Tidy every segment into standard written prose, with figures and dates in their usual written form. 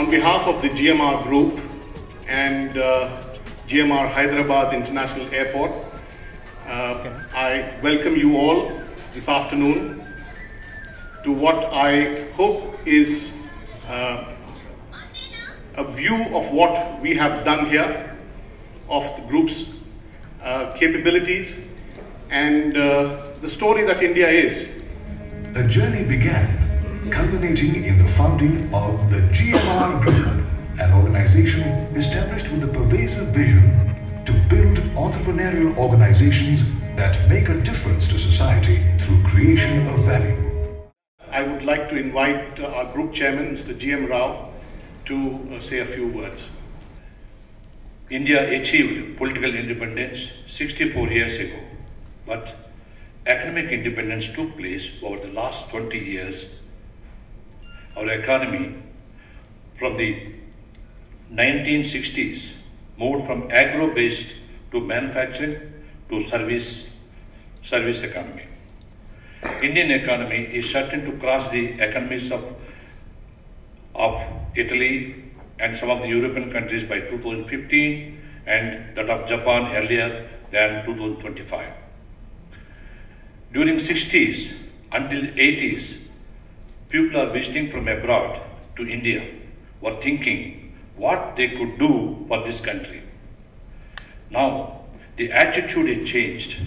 On behalf of the GMR Group and GMR Hyderabad International Airport, I welcome you all this afternoon to what I hope is a view of what we have done here, of the group's capabilities and the story that India is. A journey began, culminating in the founding of the GMR Group, an organization established with a pervasive vision to build entrepreneurial organizations that make a difference to society through creation of value. I would like to invite our group chairman, Mr. G.M. Rao, to say a few words. India achieved political independence 64 years ago, but economic independence took place over the last 20 years. Our economy from the 1960s moved from agro-based to manufacturing to service economy. Indian economy is certain to cross the economies of Italy and some of the European countries by 2015 and that of Japan earlier than 2025. During 60s until 80s, people are visiting from abroad to India were thinking what they could do for this country. Now, the attitude has changed.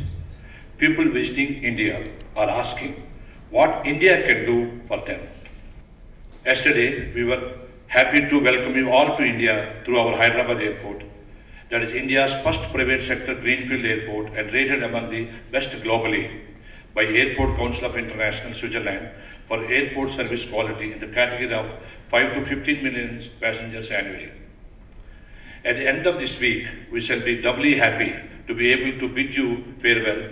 People visiting India are asking what India can do for them. Yesterday, we were happy to welcome you all to India through our Hyderabad airport. That is India's first private sector greenfield airport and rated among the best globally by Airport Council of International Switzerland for airport service quality in the category of 5 to 15 million passengers annually. At the end of this week, we shall be doubly happy to be able to bid you farewell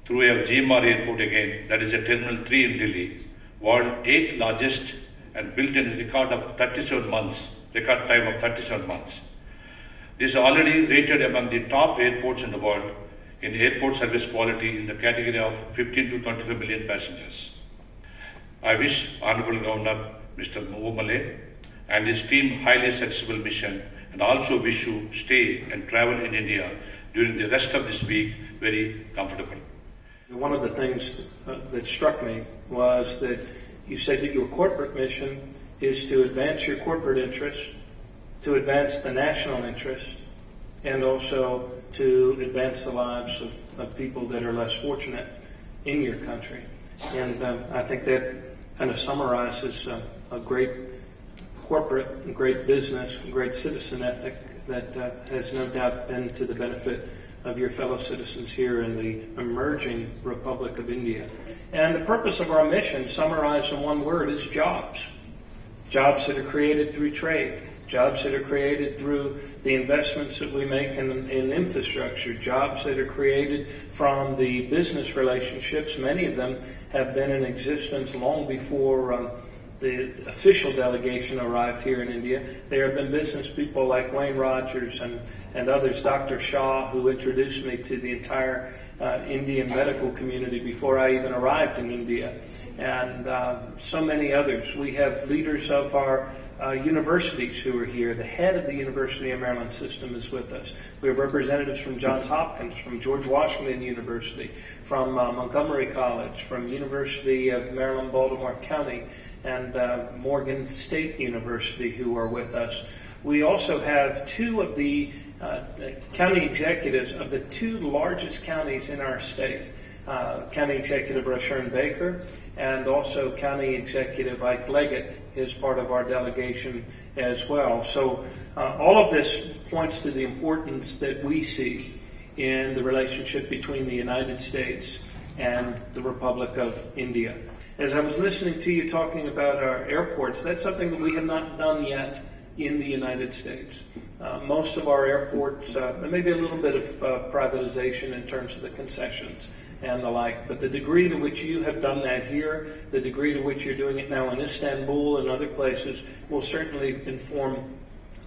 through our GMR airport again, that is at Terminal 3 in Delhi, world 8th largest and built in a record time of 37 months. This is already rated among the top airports in the world in airport service quality in the category of 15 to 25 million passengers. I wish Honorable Governor Mr. Moomale and his team highly successful mission, and also wish you stay and travel in India during the rest of this week very comfortable. One of the things that struck me was that you said that your corporate mission is to advance your corporate interests, to advance the national interest, and also to advance the lives of people that are less fortunate in your country. And I think that kind of summarizes a great corporate, and great business, and great citizen ethic that has no doubt been to the benefit of your fellow citizens here in the emerging Republic of India. And the purpose of our mission, summarized in one word, is jobs. Jobs that are created through trade, jobs that are created through the investments that we make in infrastructure, jobs that are created from the business relationships. Many of them have been in existence long before the official delegation arrived here in India. There have been business people like Wayne Rogers and others, Dr. Shah, who introduced me to the entire Indian medical community before I even arrived in India, and so many others. We have leaders of our universities who are here. The head of the University of Maryland system is with us. We have representatives from Johns Hopkins, from George Washington University, from Montgomery College, from University of Maryland, Baltimore County, and Morgan State University who are with us. We also have two of the county executives of the two largest counties in our state, County Executive Rashern Baker and also County Executive Ike Leggett is part of our delegation as well. So all of this points to the importance that we see in the relationship between the United States and the Republic of India. As I was listening to you talking about our airports, that's something that we have not done yet in the United States. Most of our airports, there may be a little bit of privatization in terms of the concessions and the like, but the degree to which you have done that here, the degree to which you're doing it now in Istanbul and other places, will certainly inform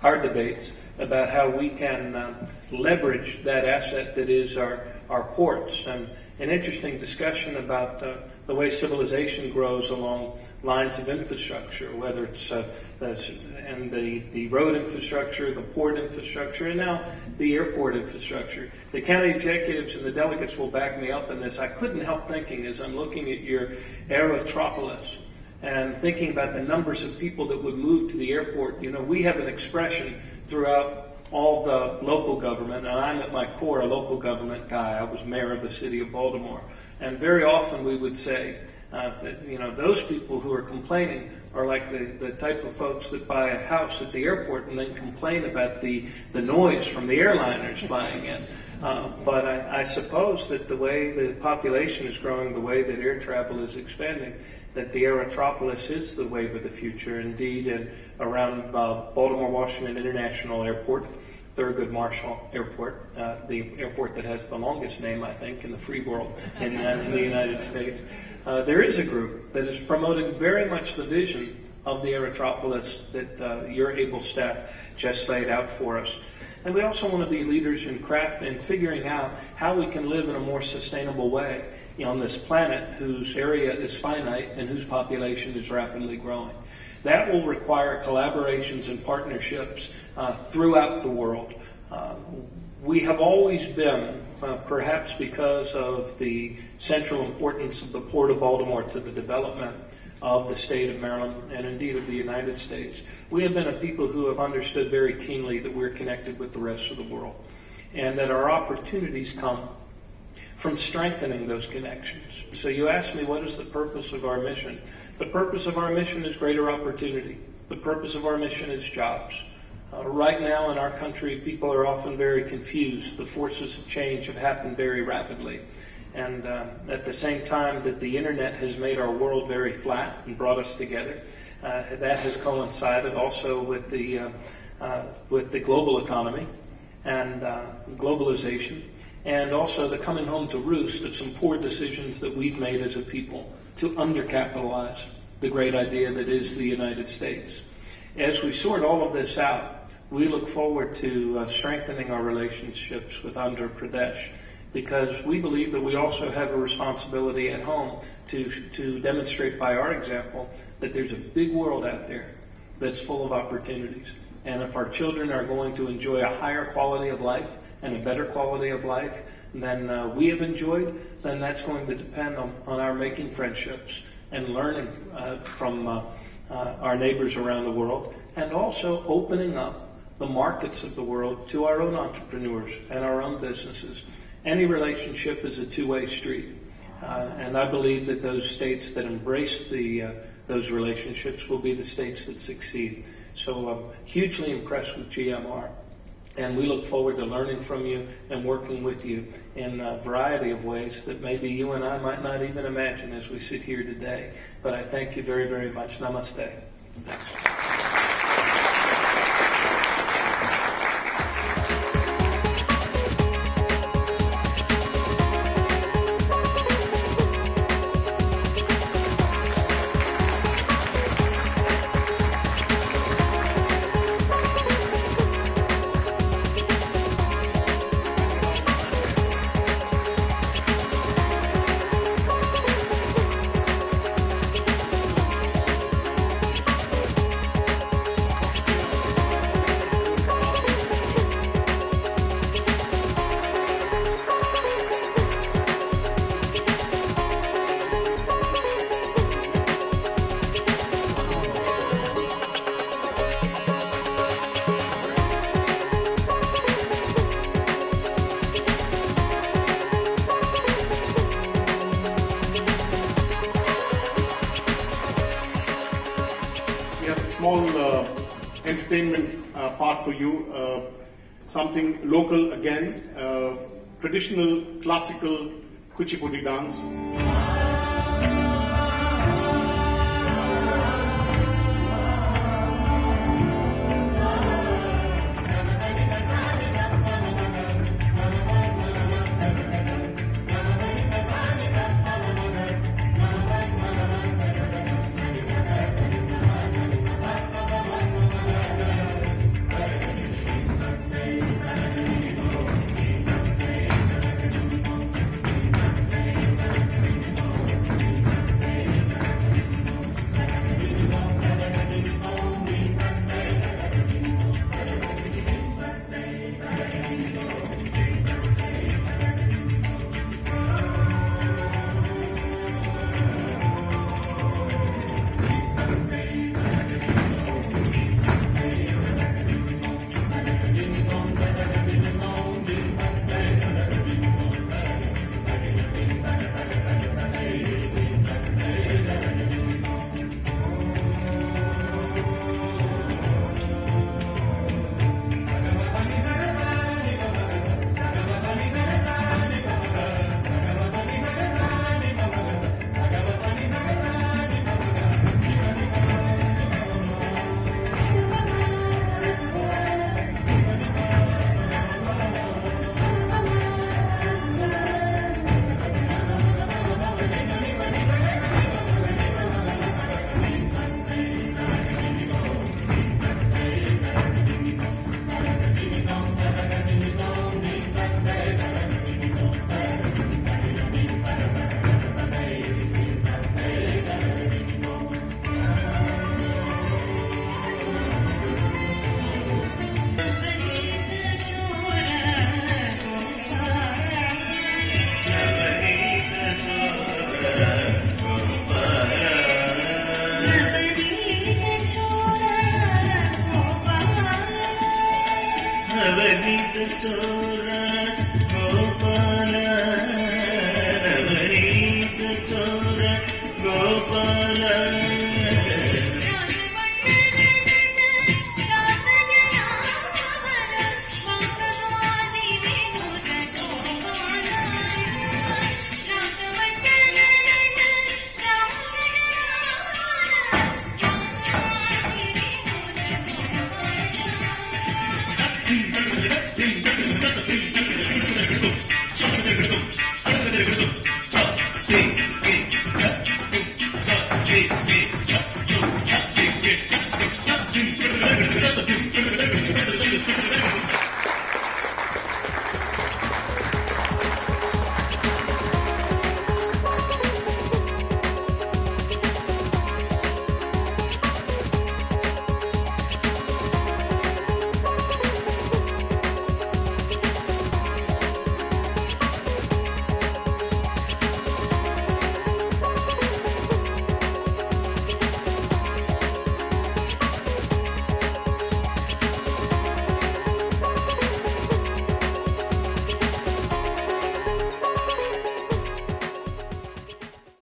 our debates about how we can leverage that asset that is our ports. And an interesting discussion about the way civilization grows along lines of infrastructure, whether it's and the road infrastructure, the port infrastructure, and now the airport infrastructure. The county executives and the delegates will back me up in this. I couldn't help thinking, as I'm looking at your Aerotropolis and thinking about the numbers of people that would move to the airport. You know, we have an expression throughout all the local government, and I'm at my core a local government guy. I was mayor of the city of Baltimore, and very often we would say that, you know, those people who are complaining are like the type of folks that buy a house at the airport and then complain about the noise from the airliners flying in. But I suppose that the way the population is growing, the way that air travel is expanding, that the Aerotropolis is the wave of the future. Indeed, and around Baltimore Washington International Airport, Thurgood Marshall Airport, the airport that has the longest name, I think, in the free world in the United States. There is a group that is promoting very much the vision of the Aerotropolis that your able staff just laid out for us. And we also want to be leaders in craft and figuring out how we can live in a more sustainable way on this planet whose area is finite and whose population is rapidly growing. That will require collaborations and partnerships throughout the world. We have always been, perhaps because of the central importance of the Port of Baltimore to the development of the state of Maryland and indeed of the United States, we have been a people who have understood very keenly that we're connected with the rest of the world and that our opportunities come from strengthening those connections. So you asked me, what is the purpose of our mission? The purpose of our mission is greater opportunity. The purpose of our mission is jobs. Right now in our country, people are often very confused. The forces of change have happened very rapidly. And at the same time that the internet has made our world very flat and brought us together, that has coincided also with the global economy and globalization, and also the coming home to roost of some poor decisions that we've made as a people to undercapitalize the great idea that is the United States. As we sort all of this out, we look forward to strengthening our relationships with Andhra Pradesh, because we believe that we also have a responsibility at home to demonstrate by our example that there's a big world out there that's full of opportunities. And if our children are going to enjoy a higher quality of life and a better quality of life than we have enjoyed, then that's going to depend on our making friendships and learning from our neighbors around the world, and also opening up the markets of the world to our own entrepreneurs and our own businesses. Any relationship is a two-way street, and I believe that those states that embrace those relationships will be the states that succeed. So I'm hugely impressed with GMR, and we look forward to learning from you and working with you in a variety of ways that maybe you and I might not even imagine as we sit here today. But I thank you very, very much. Namaste. Thanks. Small entertainment part for you, something local again, traditional classical Kuchipudi dance. better.